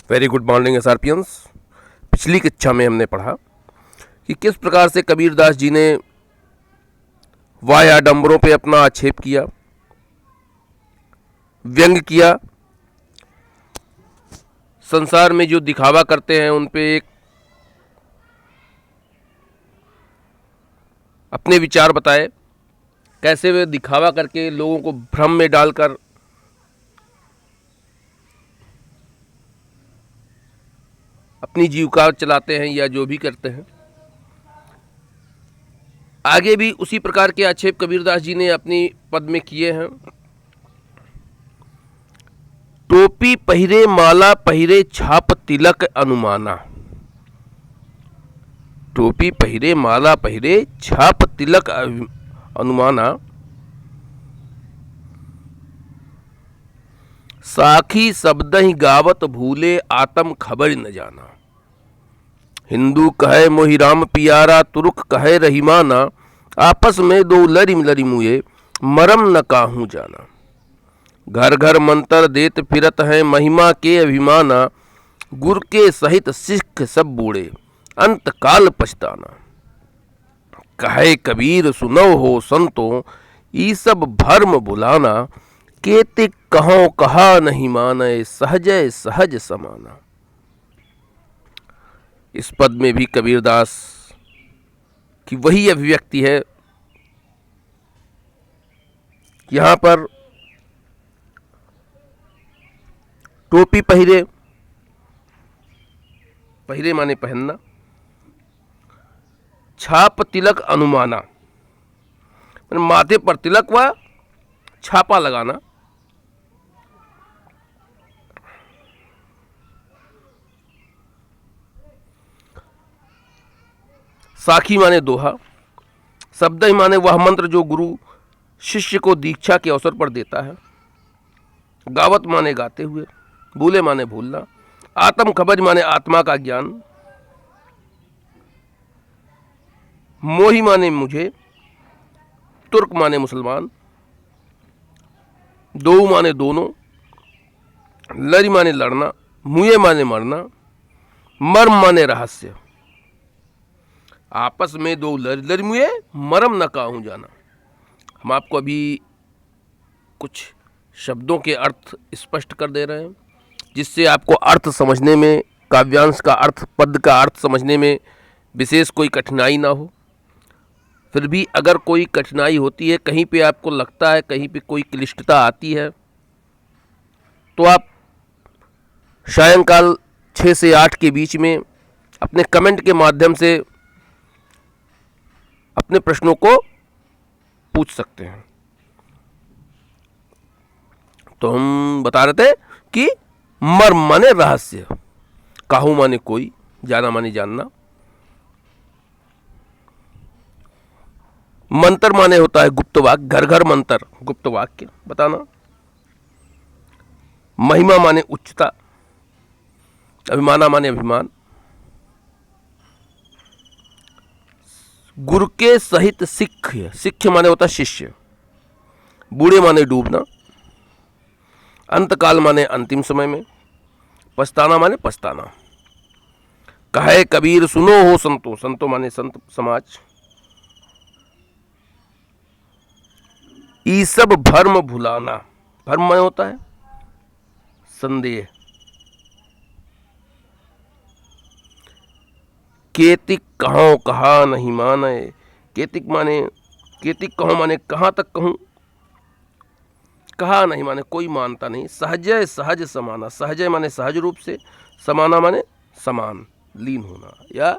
Very good morning एसआरपियंस। पिछली कक्षा में हमने पढ़ा कि किस प्रकार से कबीरदास जी ने वाह आडंबरों पे अपना आक्षेप किया, व्यंग किया, संसार में जो दिखावा करते हैं उन पे एक अपने विचार बताए, कैसे वे दिखावा करके लोगों को भ्रम में डालकर अपनी जीविका चलाते हैं या जो भी करते हैं। आगे भी उसी प्रकार के आक्षेप कबीरदास जी ने अपनी पद में किए हैं। टोपी पहिरे माला पहिरे छाप तिलक अनुमाना, टोपी पहिरे माला पहिरे छाप तिलक अनुमाना, साखी शब्द ही गावत भूले आत्म खबर न जाना। हिंदू कहे मोहि राम पियारा, तुर्क कहे रहीमाना, आपस में दो लरिम लरिमुए मरम न काहू जाना। घर घर मंत्र देत फिरत हैं महिमा के अभिमाना, गुर के सहित सिख सब बूढ़े अंत काल पछताना। कहे कबीर सुनो हो संतो, ई सब भर्म बुलाना, केते कहो कहा नहीं माने, सहजय सहज समाना। इस पद में भी कबीरदास की वही अभिव्यक्ति है। यहां पर टोपी पहिरे, पहिरे माने पहनना, छाप तिलक अनुमाना माथे पर तिलक व छापा लगाना, साखी माने दोहा, शब्द ही माने वह मंत्र जो गुरु शिष्य को दीक्षा के अवसर पर देता है, गावत माने गाते हुए, भूले माने भूलना, आत्म खबर माने आत्मा का ज्ञान, मोही माने मुझे, तुर्क माने मुसलमान, दो माने दोनों, लरी माने लड़ना, मुए माने मरना, मर्म माने रहस्य। आपस में दो लरी मुए मरम न काहू जाना। हम आपको अभी कुछ शब्दों के अर्थ स्पष्ट कर दे रहे हैं, जिससे आपको अर्थ समझने में, काव्यांश का अर्थ, पद का अर्थ समझने में विशेष कोई कठिनाई ना हो। फिर भी अगर कोई कठिनाई होती है, कहीं पे आपको लगता है कहीं पे कोई क्लिष्टता आती है, तो आप सायंकाल 6 से 8 के बीच में अपने कमेंट के माध्यम से अपने प्रश्नों को पूछ सकते हैं। तो हम बता रहे थे कि मर्म माने रहस्य, काहू माने कोई, जाना माने जानना, मंत्र माने होता है गुप्त वाक्य, घर घर मंत्र गुप्त वाक्य बताना, महिमा माने उच्चता, अभिमाना माने अभिमान, गुरु के सहित सिक्ख्य, सिक्ख्य माने होता शिष्य, बूढ़े माने डूबना, अंतकाल माने अंतिम समय में, पछताना माने पछताना। कहे कबीर सुनो हो संतो, संतो माने संत समाज, ई सब भर्म भुलाना, भर्म माने होता है संदेह, केतिक कहो कहा नहीं माने, केतिक माने, केतिक कहो माने कहाँ तक कहूँ, कहा नहीं माने कोई मानता नहीं, सहजय सहज समाना, सहजय माने सहज रूप से, समाना माने समान, लीन होना, या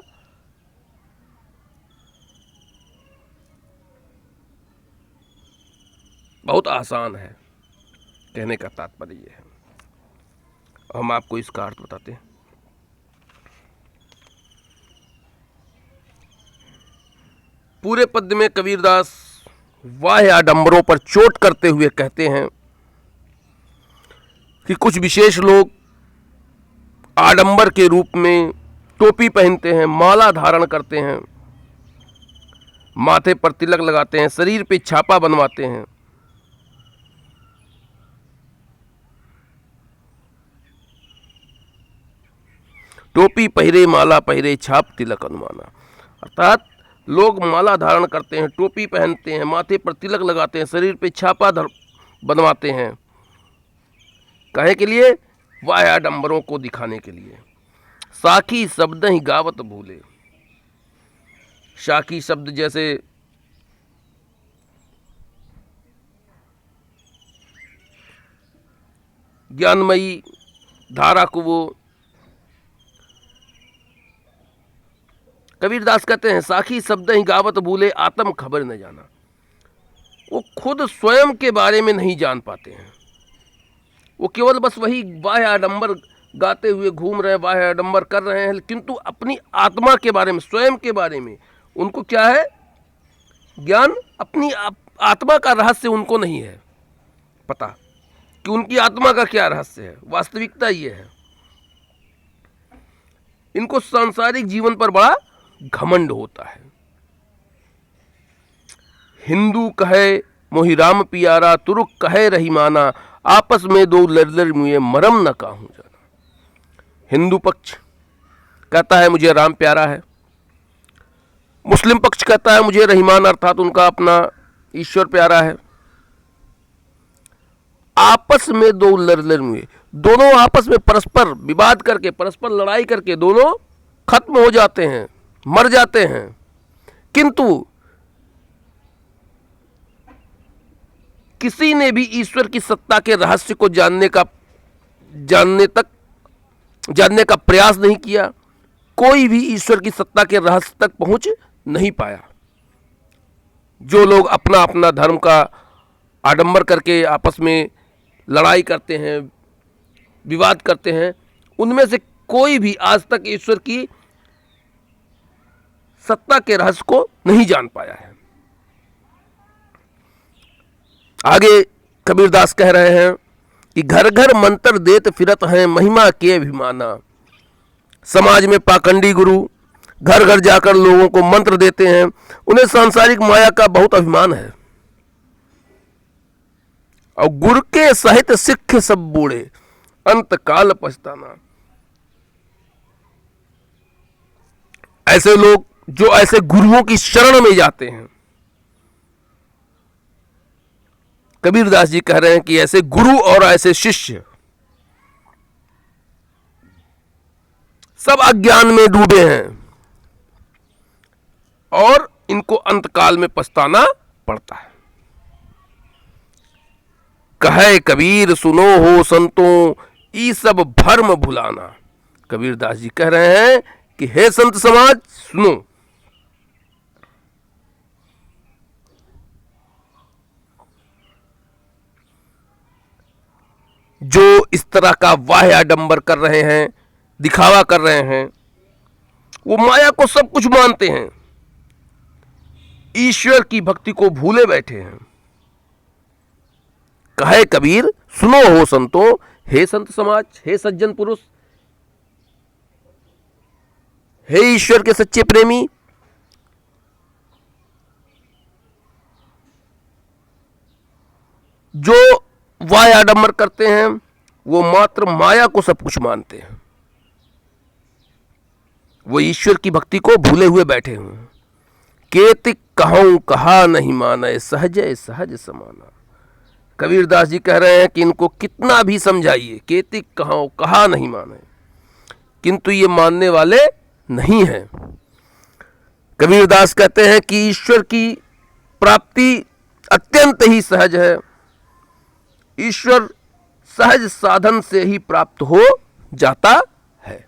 बहुत आसान है कहने का तात्पर्य यह है। हम आपको इसका अर्थ बताते हैं। पूरे पद्य में कबीरदास वाह आडंबरों पर चोट करते हुए कहते हैं कि कुछ विशेष लोग आडंबर के रूप में टोपी पहनते हैं, माला धारण करते हैं, माथे पर तिलक लगाते हैं, शरीर पे छापा बनवाते हैं, टोपी पहिरे माला पहिरे छाप तिलक अनुमाना। अर्थात लोग माला धारण करते हैं, टोपी पहनते हैं, माथे पर तिलक लगाते हैं, शरीर पे छापा बनवाते हैं। काहे के लिए? वाह आडंबरों को दिखाने के लिए। साखी शब्द ही गावत भूले। साखी शब्द जैसे ज्ञानमयी धारा को वो कबीरदास कहते हैं साखी शब्द ही गावत भूले आत्म खबर न जाना। वो खुद स्वयं के बारे में नहीं जान पाते हैं, वो केवल बस वही बाह्य आडंबर गाते हुए घूम रहे हैं, बाह्य आडंबर कर रहे हैं, किंतु अपनी आत्मा के बारे में, स्वयं के बारे में उनको क्या है? ज्ञान। अपनी आत्मा का रहस्य उनको नहीं है पता कि उनकी आत्मा का क्या रहस्य है। वास्तविकता ये है, इनको सांसारिक जीवन पर बड़ा घमंड होता है। हिंदू कहे मोहि राम पियारा, तुरुक कहे रहीमाना, आपस में दो लड़ मुए मरम न काहूं जाना। हिंदू पक्ष कहता है मुझे राम प्यारा है, मुस्लिम पक्ष कहता है मुझे रहीमान अर्थात उनका अपना ईश्वर प्यारा है। आपस में दो लड़ मुए, दोनों आपस में परस्पर विवाद करके, परस्पर लड़ाई करके दोनों खत्म हो जाते हैं, मर जाते हैं। किंतु किसी ने भी ईश्वर की सत्ता के रहस्य को जानने का प्रयास नहीं किया। कोई भी ईश्वर की सत्ता के रहस्य तक पहुंच नहीं पाया। जो लोग अपना अपना धर्म का आडंबर करके आपस में लड़ाई करते हैं, विवाद करते हैं, उनमें से कोई भी आज तक ईश्वर की सत्ता के रहस्य को नहीं जान पाया है। आगे कबीरदास कह रहे हैं कि घर घर मंत्र देत फिरत हैं, महिमा के अभिमाना। समाज में पाखंडी गुरु घर घर जाकर लोगों को मंत्र देते हैं, उन्हें सांसारिक माया का बहुत अभिमान है। और गुरु के सहित सिख सब बूढ़े, अंत काल पछताना। ऐसे लोग जो ऐसे गुरुओं की शरण में जाते हैं, कबीरदास जी कह रहे हैं कि ऐसे गुरु और ऐसे शिष्य सब अज्ञान में डूबे हैं और इनको अंतकाल में पछताना पड़ता है। कहे कबीर सुनो हो संतों, ई सब भर्म भुलाना। कबीरदास जी कह रहे हैं कि हे संत समाज सुनो, जो इस तरह का वाह्य आडंबर कर रहे हैं, दिखावा कर रहे हैं, वो माया को सब कुछ मानते हैं, ईश्वर की भक्ति को भूले बैठे हैं। कहे कबीर सुनो हो संतो, हे संत समाज, हे सज्जन पुरुष, हे ईश्वर के सच्चे प्रेमी, जो वाह्य आडंबर करते हैं वो मात्र माया को सब कुछ मानते हैं, वो ईश्वर की भक्ति को भूले हुए बैठे हुए हैं। केतिक कहूं कहा नहीं माने, सहज सहज समाना। कबीरदास जी कह रहे हैं कि इनको कितना भी समझाइए, केतिक कहूं कहा नहीं माने, किंतु ये मानने वाले नहीं हैं। कबीरदास कहते हैं कि ईश्वर की प्राप्ति अत्यंत ही सहज है, ईश्वर सहज साधन से ही प्राप्त हो जाता है।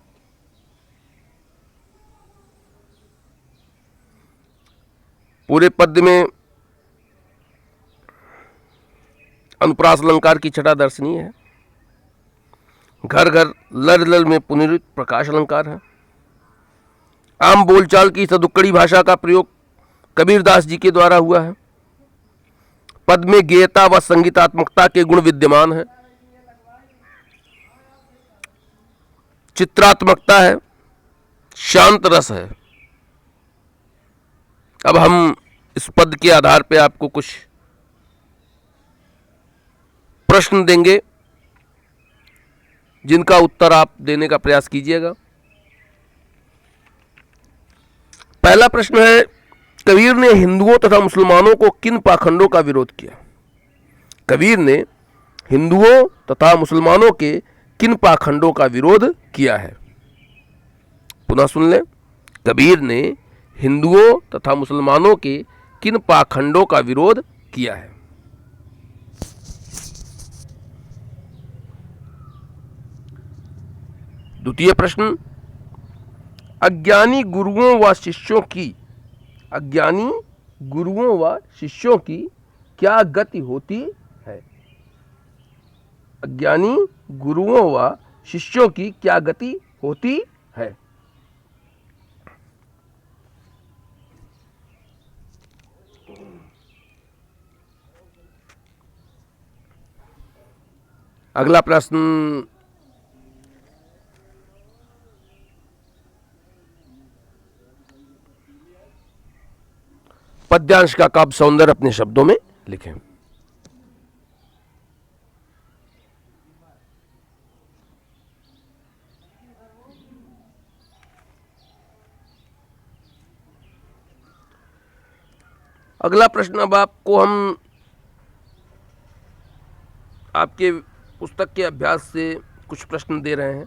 पूरे पद्य में अनुप्रास अलंकार की छटा दर्शनीय है। घर घर लर लर में पुनरुक्त प्रकाश अलंकार है। आम बोलचाल की सदुक्कड़ी भाषा का प्रयोग कबीरदास जी के द्वारा हुआ है। पद में गेयता व संगीतात्मकता के गुण विद्यमान है। चित्रात्मकता है, शांत रस है। अब हम इस पद के आधार पर आपको कुछ प्रश्न देंगे जिनका उत्तर आप देने का प्रयास कीजिएगा। पहला प्रश्न है, कबीर ने हिंदुओं तथा मुसलमानों को किन पाखंडों का विरोध किया? कबीर ने हिंदुओं तथा मुसलमानों के किन पाखंडों का विरोध किया है? पुनः सुन लें, कबीर ने हिंदुओं तथा मुसलमानों के किन पाखंडों का विरोध किया है? द्वितीय प्रश्न, अज्ञानी गुरुओं व शिष्यों की क्या गति होती है? अज्ञानी गुरुओं व शिष्यों की क्या गति होती है? अगला प्रश्न, पद्यांश का काव्य सौंदर्य अपने शब्दों में लिखें। अगला प्रश्न अब आपको हम आपके पुस्तक के अभ्यास से कुछ प्रश्न दे रहे हैं,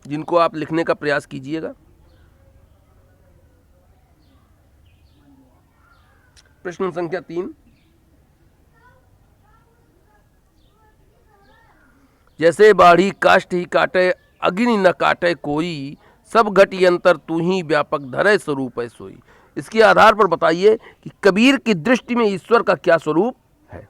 जिनको आप लिखने का प्रयास कीजिएगा। प्रश्न संख्या 3, जैसे बाढ़ी काष्ठ ही काटे अग्नि न काटे कोई, सब घटी अंतर तू ही व्यापक धरे स्वरूप है सोई। इसके आधार पर बताइए कि कबीर की दृष्टि में ईश्वर का क्या स्वरूप है?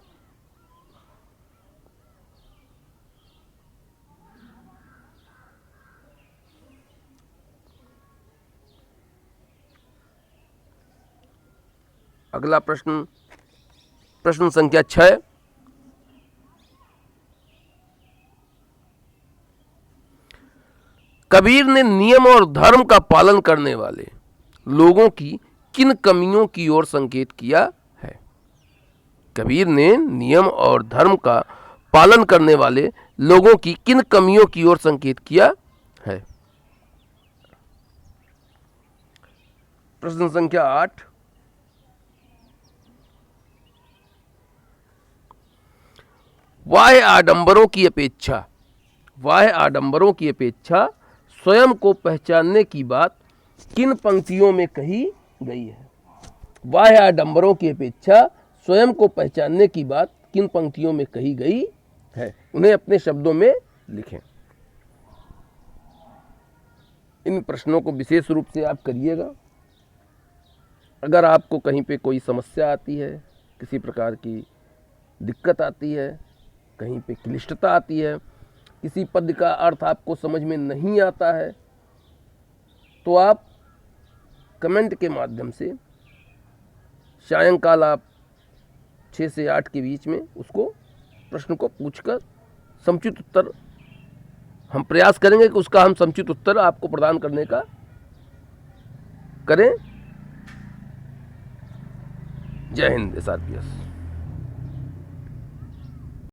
अगला प्रश्न, प्रश्न संख्या 6, कबीर ने नियम और धर्म का पालन करने वाले लोगों की किन कमियों की ओर संकेत किया है? कबीर ने नियम और धर्म का पालन करने वाले लोगों की किन कमियों की ओर संकेत किया है? प्रश्न संख्या 8, बाह्य आडंबरों की अपेक्षा स्वयं को पहचानने की बात किन पंक्तियों में कही गई है? बाह्य आडंबरों की अपेक्षा स्वयं को पहचानने की बात किन पंक्तियों में कही गई है? उन्हें अपने शब्दों में लिखें। इन प्रश्नों को विशेष रूप से आप करिएगा। अगर आपको कहीं पे कोई समस्या आती है, किसी प्रकार की दिक्कत आती है, कहीं पे क्लिष्टता आती है, किसी पद का अर्थ आपको समझ में नहीं आता है, तो आप कमेंट के माध्यम से सायंकाल आप 6 से 8 के बीच में उसको प्रश्न को पूछकर समुचित उत्तर, हम प्रयास करेंगे कि उसका हम समुचित उत्तर आपको प्रदान करने का करें। जय हिंद, SRPS।